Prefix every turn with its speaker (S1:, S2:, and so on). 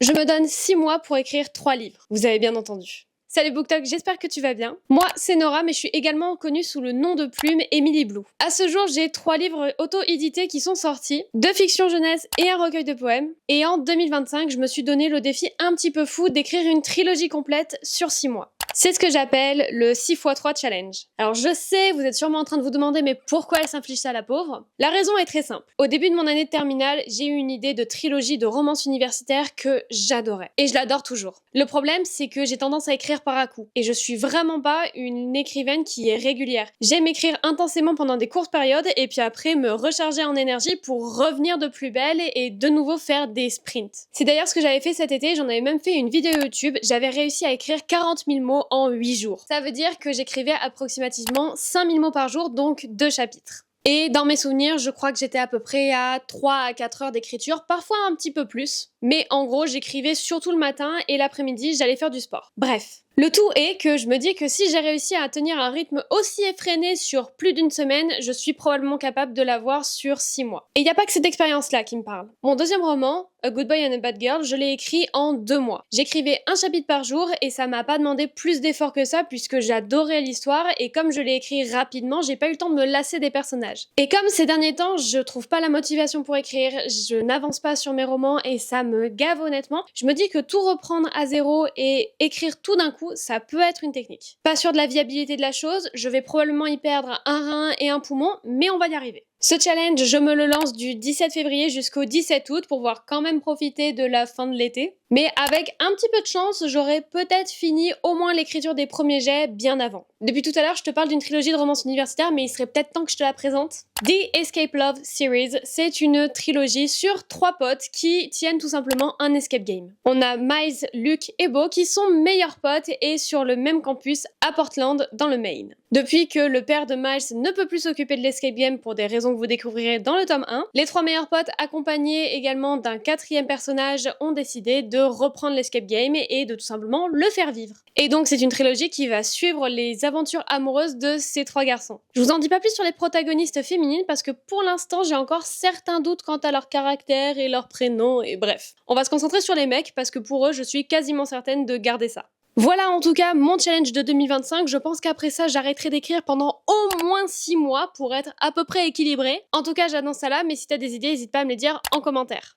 S1: Je me donne 6 mois pour écrire 3 livres. Vous avez bien entendu. Salut BookTok, j'espère que tu vas bien. Moi, c'est Nora, mais je suis également connue sous le nom de plume Emily Blue. À ce jour, j'ai 3 livres auto-édités qui sont sortis, 2 fictions jeunesse et un recueil de poèmes. Et en 2025, je me suis donné le défi un petit peu fou d'écrire une trilogie complète sur 6 mois. C'est ce que j'appelle le 6x3 challenge. Alors je sais, vous êtes sûrement en train de vous demander mais pourquoi elle s'inflige ça la pauvre? La raison est très simple. Au début de mon année de terminale, j'ai eu une idée de trilogie de romance universitaire que j'adorais. Et je l'adore toujours. Le problème, c'est que j'ai tendance à écrire par à-coups. Et je suis vraiment pas une écrivaine qui est régulière. J'aime écrire intensément pendant des courtes périodes et puis après me recharger en énergie pour revenir de plus belle et de nouveau faire des sprints. C'est d'ailleurs ce que j'avais fait cet été, j'en avais même fait une vidéo YouTube. J'avais réussi à écrire 40 000 mots en 8 jours. Ça veut dire que j'écrivais approximativement 5000 mots par jour, donc 2 chapitres. Et dans mes souvenirs, je crois que j'étais à peu près à 3 à 4 heures d'écriture, parfois un petit peu plus. Mais en gros, j'écrivais surtout le matin et l'après-midi, j'allais faire du sport. Bref. Le tout est que je me dis que si j'ai réussi à tenir un rythme aussi effréné sur plus d'une semaine, je suis probablement capable de l'avoir sur 6 mois. Et il n'y a pas que cette expérience-là qui me parle. Mon deuxième roman, A Good Boy and a Bad Girl, je l'ai écrit en 2 mois. J'écrivais un chapitre par jour et ça m'a pas demandé plus d'efforts que ça puisque j'adorais l'histoire et comme je l'ai écrit rapidement, j'ai pas eu le temps de me lasser des personnages. Et comme ces derniers temps, je trouve pas la motivation pour écrire, je n'avance pas sur mes romans et ça me gave honnêtement, je me dis que tout reprendre à zéro et écrire tout d'un coup, ça peut être une technique. Pas sûr de la viabilité de la chose, je vais probablement y perdre un rein et un poumon, mais on va y arriver. Ce challenge, je me le lance du 17 février jusqu'au 17 août pour pouvoir quand même profiter de la fin de l'été. Mais avec un petit peu de chance, j'aurais peut-être fini au moins l'écriture des premiers jets bien avant. Depuis tout à l'heure, je te parle d'une trilogie de romance universitaire, mais il serait peut-être temps que je te la présente. The Escape Love Series, c'est une trilogie sur 3 potes qui tiennent tout simplement un escape game. On a Miles, Luke et Beau qui sont meilleurs potes et sur le même campus à Portland, dans le Maine. Depuis que le père de Miles ne peut plus s'occuper de l'escape game pour des raisons que vous découvrirez dans le tome 1, les 3 meilleurs potes, accompagnés également d'un 4e personnage, ont décidé de reprendre l'escape game et de tout simplement le faire vivre. Et donc c'est une trilogie qui va suivre les aventures amoureuses de ces 3 garçons. Je vous en dis pas plus sur les protagonistes féminines parce que pour l'instant j'ai encore certains doutes quant à leur caractère et leur prénom et bref. On va se concentrer sur les mecs parce que pour eux je suis quasiment certaine de garder ça. Voilà en tout cas mon challenge de 2025, je pense qu'après ça j'arrêterai d'écrire pendant au moins 6 mois pour être à peu près équilibrée. En tout cas j'annonce ça là, mais si t'as des idées, n'hésite pas à me les dire en commentaire.